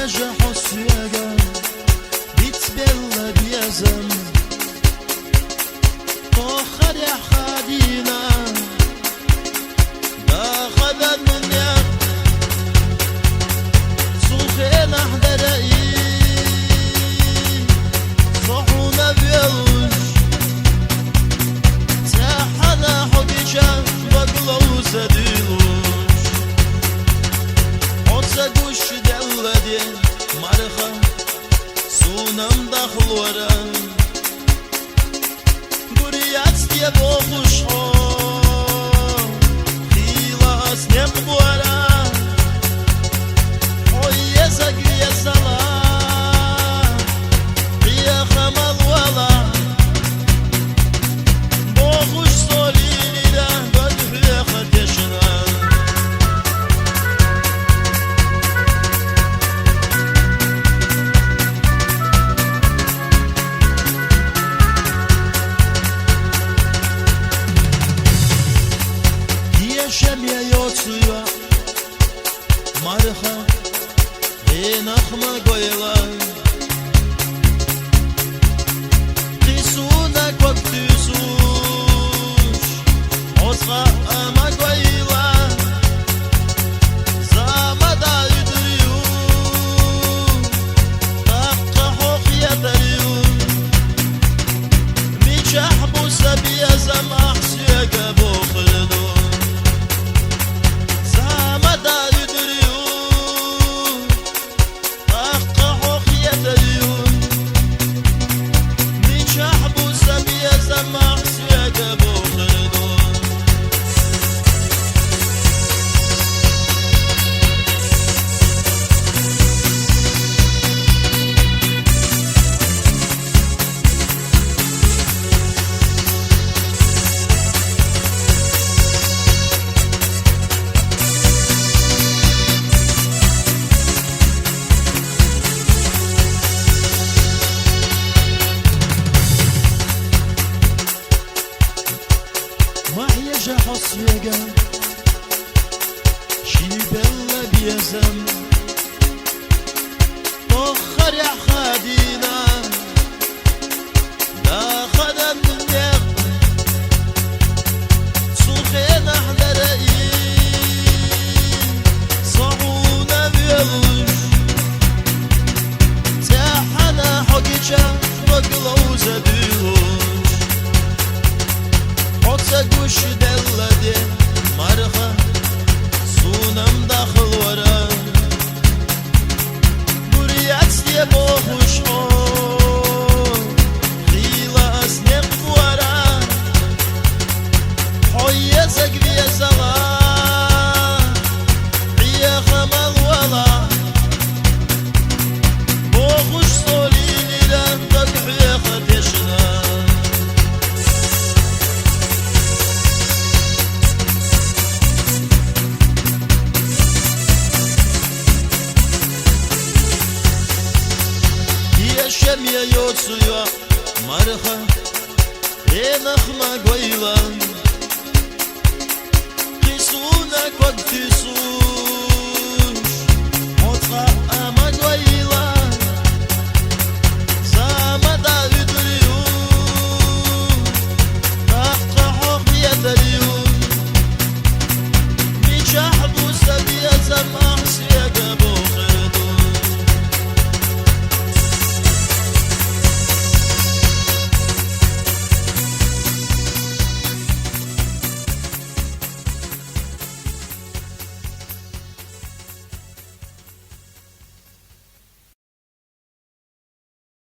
jeża hosjega bitbella biazam tokhar ya khadina da khadan dunya sukhena hdarai صحونا بيلوش ساحنا حقيقة بقلوز ديلوش عطسة قوش دلدي مرخة سونم داخل ورا قريات يبوخش خيلاس نقبورا حوية زقرية سلام يا خمال ولا بوخش صوليني ده بدفع خدشنا شمية يوتسويا مرخة غين أخمى قويلة قيسونك وقتسوش عصغة أما قويلة زامدا يدريو طاقة حوخية دريو ميجحبو سبيا زمح سيقا بوخلدو محيجة حصيقة شيبلا بيزم طخر يا خادينا لا خدم النق سوخينا حدرائي صعونا بيلوش ساحنا حقيقة بقلوزة ديلوش عطسة قوش دلدي مرخة سونم داخل ورا بريات يبوخش خيلاس نقورا حوية زقبية سلام عيا خمال ولا بوخش صوليني لان تقحي خدشنا شمية يوتسويا مرخة غين أخمى قويلة قيسونك وقتسوش